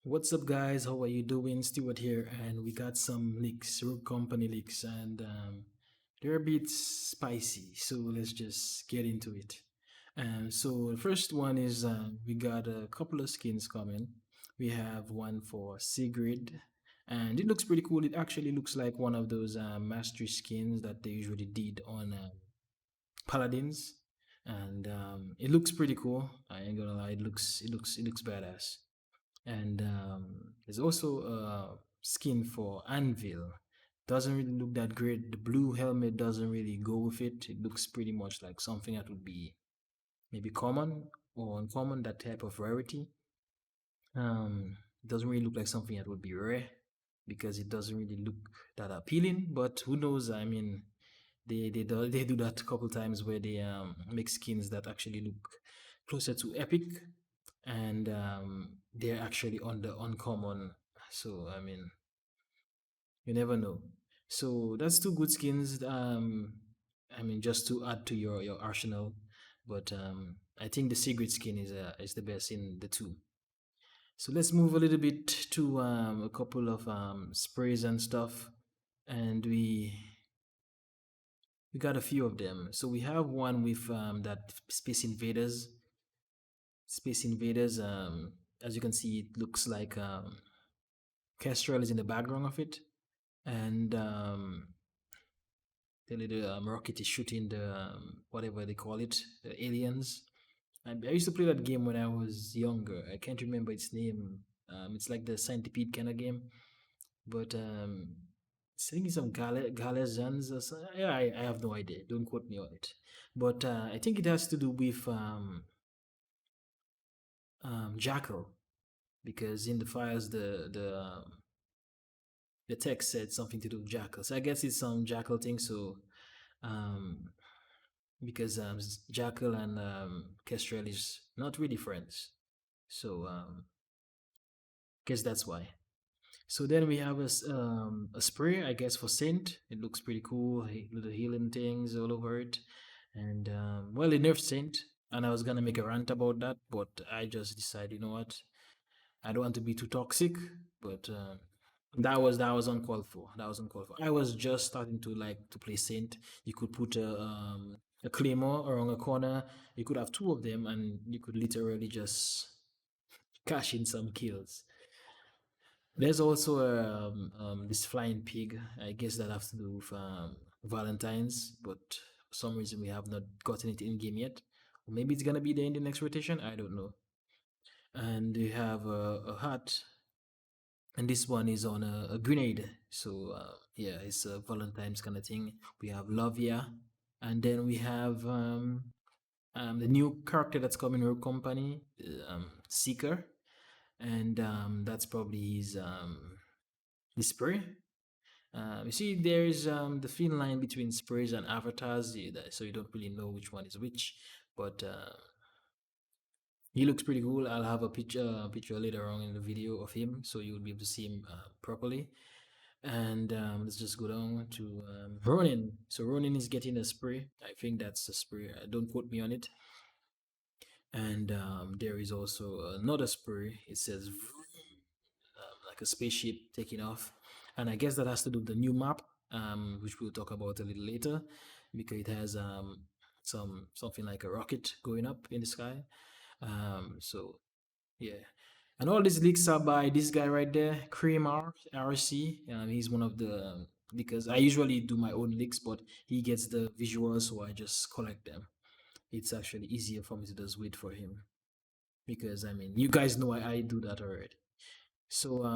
What's up, guys? How are you doing? Stewart here, and we got some leaks, Rogue Company leaks, and they're a bit spicy. So let's just get into it. So the first one is we got a couple of skins coming. We have one for Sigrid, and it looks pretty cool. It actually looks like one of those mastery skins that they usually did on Paladins, and it looks pretty cool. I ain't gonna lie, it looks badass. And there's also a skin for Anvil. Doesn't really look that great. The blue helmet doesn't really go with it. It looks pretty much like something that would be maybe common or uncommon, that type of rarity. It doesn't really look like something that would be rare because it doesn't really look that appealing. But who knows? I mean, they do that a couple times where they make skins that actually look closer to epic, and they're actually on the uncommon. So I mean, you never know. So that's two good skins. I mean, just to add to your arsenal, but I think the secret skin is the best in the two. So let's move a little bit to a couple of sprays and stuff, and we got a few of them. So we have one with that Space Invaders. Space Invaders. As you can see, it looks like Kestrel is in the background of it, and the little rocket is shooting the whatever they call it, the aliens. I used to play that game when I was younger. I can't remember its name. It's like the centipede kind of game, but I think it's some Galazans or something. Yeah, I have no idea. Don't quote me on it. But I think it has to do with Jackal, because in the files the text said something to do with Jackal. So I guess it's some Jackal thing. So um, because Jackal and Kestrel is not really friends. So guess that's why. So then we have a spray, I guess, for Saint. It looks pretty cool. Little healing things all over it. And well, it nerfed Saint. And I was gonna make a rant about that, but I just decided, you know what? I don't want to be too toxic, but that was uncalled for. That was uncalled for. I was just starting to like to play Saint. You could put a claymore around a corner. You could have two of them, and you could literally just cash in some kills. There's also this flying pig. I guess that has to do with Valentine's, but for some reason we have not gotten it in game yet. Or maybe it's gonna be there in the next rotation. I don't know. And you have a hat, and this one is on a grenade. So yeah, it's a Valentine's kind of thing. We have Lavia, and then we have the new character that's coming in our company, Seeker, and that's probably his spray. You see, there's the thin line between sprays and avatars, so you don't really know which one is which. But he looks pretty cool. I'll have a picture later on in the video of him, so you'll be able to see him properly. And let's just go down to Ronin. So Ronin is getting a spray. I think that's a spray. Don't quote me on it. And there is also another spray. It says like a spaceship taking off, and I guess that has to do with the new map, which we'll talk about a little later, because it has something like a rocket going up in the sky. So yeah, and all these leaks are by this guy right there, Cream RC. He's one of the because I usually do my own leaks, but he gets the visuals, so I just collect them. It's actually easier for me to just wait for him because I mean, you guys know I do that already. So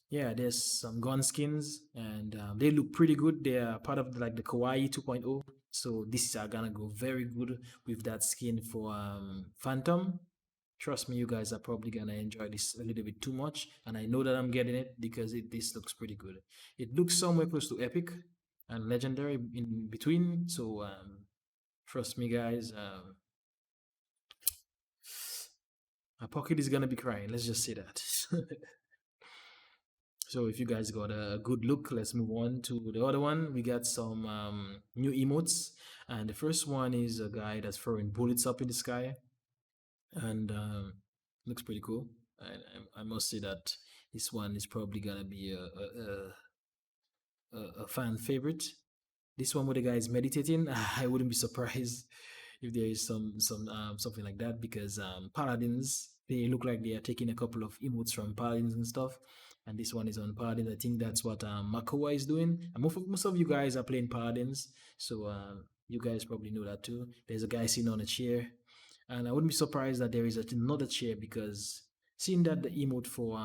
yeah, there's some gun skins, and they look pretty good. They are part of like the Kawaii 2.0. So this is gonna go very good with that skin for Phantom. Trust me, you guys are probably gonna enjoy this a little bit too much, and I know that I'm getting it because this looks pretty good. It looks somewhere close to epic and legendary in between. So trust me, guys. My pocket is gonna be crying. Let's just say that. So if you guys got a good look, let's move on to the other one. We got some new emotes, and the first one is a guy that's throwing bullets up in the sky, and looks pretty cool. I must say that this one is probably gonna be a fan favorite. This one where the guy is meditating, I wouldn't be surprised if there is some something like that because paladins, they look like they are taking a couple of emotes from paladins and stuff, and this one is on paladins. I think that's what Makoa is doing. And most of you guys are playing paladins, so you guys probably know that too. There's a guy sitting on a chair, and I wouldn't be surprised that there is another chair because seeing that the emote for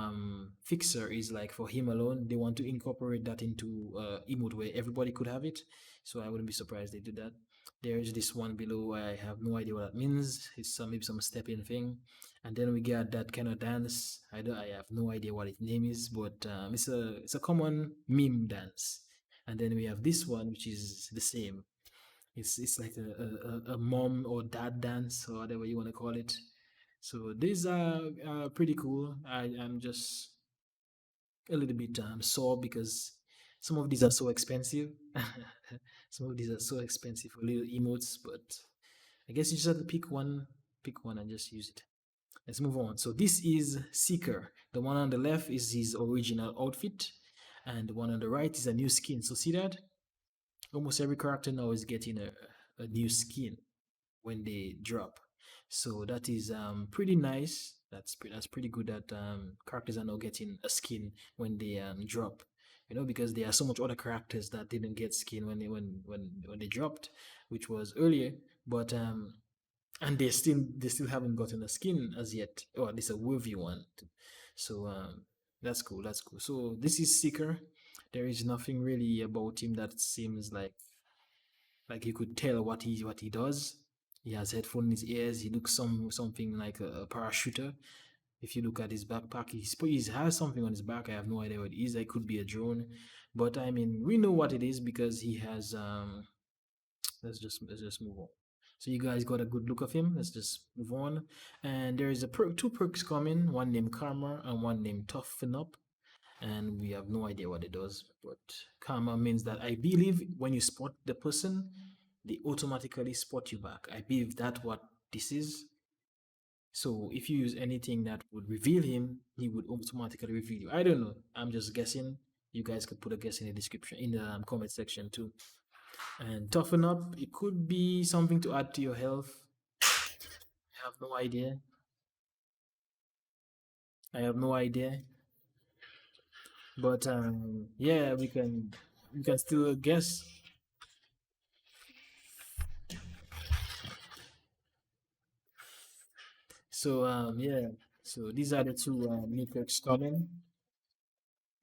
Fixer is like for him alone, they want to incorporate that into emote where everybody could have it. So I wouldn't be surprised they do that. There is this one below. I have no idea what that means. It's some maybe some stepping thing, and then we got that kind of dance. I have no idea what its name is, but it's a common meme dance. And then we have this one, which is the same. It's like a mom or dad dance or whatever you want to call it. So these are pretty cool. I'm just a little bit sore because some of these are so expensive. Some of these are so expensive for little emotes, but I guess you just have to pick one and just use it. Let's move on. So this is Seeker. The one on the left is his original outfit, and the one on the right is a new skin. So see that? Almost every character now is getting a new skin when they drop. So that is pretty nice. That's pretty good that characters are now getting a skin when they drop. You know, because there are so much other characters that didn't get skin when they dropped, which was earlier. But and they still haven't gotten a skin as yet, or at least a worthy one. So that's cool. That's cool. So this is Seeker. There is nothing really about him that seems like you could tell what he does. He has headphones in his ears. He looks something like a parachuter. If you look at his backpack, he has something on his back. I have no idea what it is. It could be a drone, but I mean we know what it is because he has. Let's just move on. So you guys got a good look of him. Let's just move on. And there is two perks coming. One named Karma and one named Toughen Up, and we have no idea what it does. But karma means that I believe when you spot the person, they automatically spot you back. I believe that's what this is. So if you use anything that would reveal him, he would automatically reveal you. I don't know. I'm just guessing. You guys could put a guess in the description in the comment section too. And toughen up. It could be something to add to your health. I have no idea. I have no idea. But yeah, we can still guess. So yeah, so these are the two new perks coming,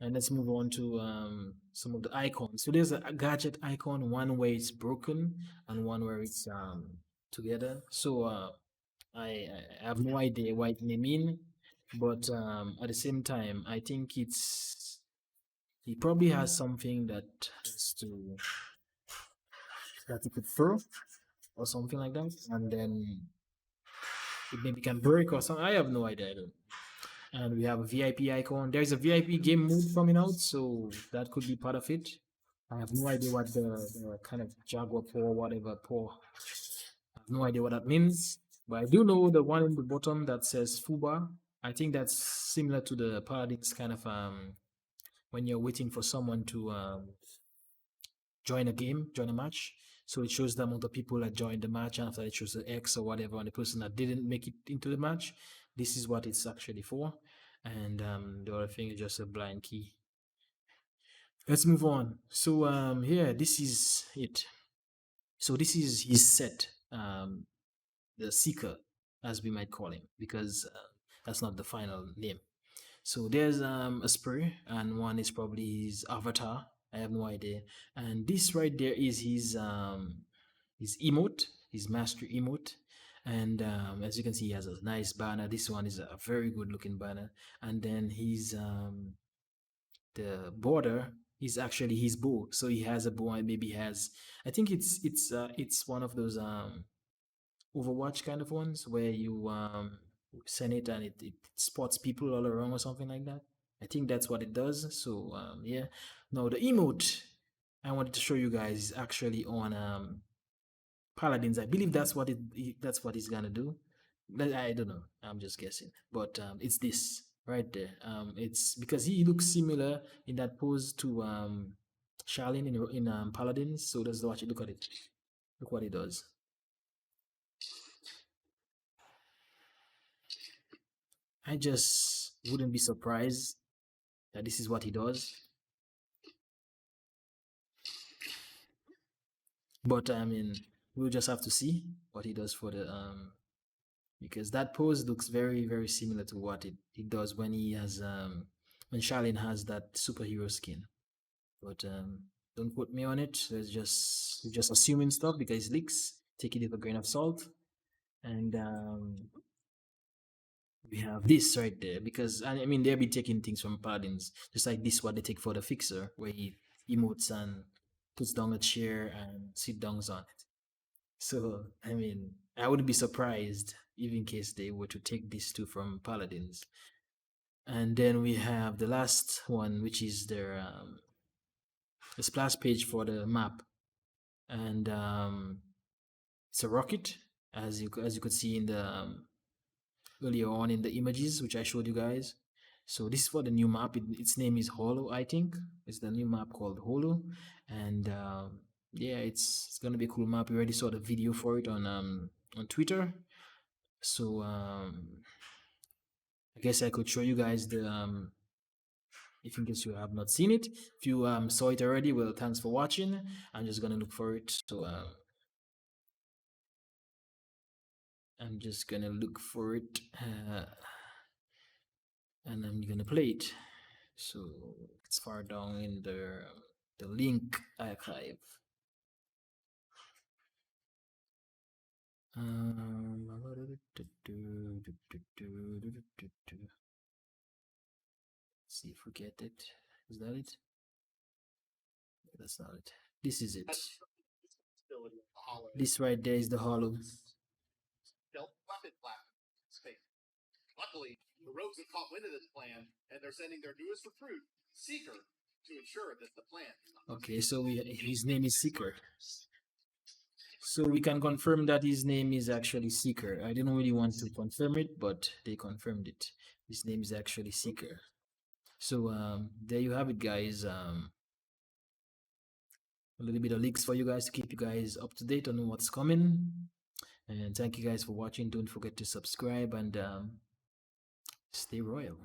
and let's move on to some of the icons. So there's a gadget icon, one where it's broken and one where it's together. So I have no idea what it may mean, but at the same time, I think he probably has something that he could throw or something like that, and then it maybe can break or something. I have no idea. I don't. And we have a VIP icon. There's a VIP game mode coming out, so that could be part of it. I have no idea what the kind of Jaguar paw, whatever paw. I have no idea what that means, but I do know the one in the bottom that says Fuba. I think that's similar to the Paladins kind of when you're waiting for someone to join a game, join a match. So it shows the amount of people that joined the match, and after it shows the X or whatever, and the person that didn't make it into the match. This is what it's actually for. And the other thing is just a blind key. Let's move on. So yeah, this is it. So this is his set, the Seeker, as we might call him, because that's not the final name. So there's a spray, and one is probably his avatar. I have no idea. And this right there is his emote, his master emote. And as you can see, he has a nice banner. This one is a very good looking banner. And then his the border is actually his bow. So he has a bow and maybe has, I think it's one of those Overwatch kind of ones where you send it and it spots people all around or something like that. I think that's what it does. So yeah. Now the emote I wanted to show you guys is actually on Paladins. I believe that's what he's gonna do. I don't know. I'm just guessing, but it's this right there. It's because he looks similar in that pose to Charlene in Paladins. So let's watch it. Look at it. Look what he does. I just wouldn't be surprised that this is what he does. But I mean, we'll just have to see what he does for the because that pose looks very very similar to what it does when he has when Charlene has that superhero skin. But don't quote me on it. Let's just we're just assuming stuff because it leaks. Take it with a grain of salt. And we have this right there because I mean they'll be taking things from Paladins, just like this what they take for the fixer, where he emotes and puts down a chair and sit downs on it. So I mean I wouldn't be surprised even in case they were to take these two from Paladins. And then we have the last one, which is their the splash page for the map, and it's a rocket, as you could see in the earlier on in the images which I showed you guys. So this is for the new map. Its name is Hollow, I think. It's the new map called Hollow, and yeah, it's gonna be a cool map. We already saw the video for it on Twitter. So I guess I could show you guys the if in case you have not seen it. If you saw it already, well, thanks for watching. I'm just gonna look for it. So I'm just gonna look for it, and I'm gonna play it. So it's far down in the link archive. See if we get it. Is that it? That's not it. This is it. This right there is the hollow. Luckily, the rogues have caught wind of this plan, and they're sending their newest recruit, Seeker, to ensure that the plan. Okay, so his name is Seeker. So we can confirm that his name is actually Seeker. I didn't really want to confirm it, but they confirmed it. His name is actually Seeker. So there you have it, guys. A little bit of leaks for you guys to keep you guys up to date on what's coming. And thank you guys for watching. Don't forget to subscribe and stay royal.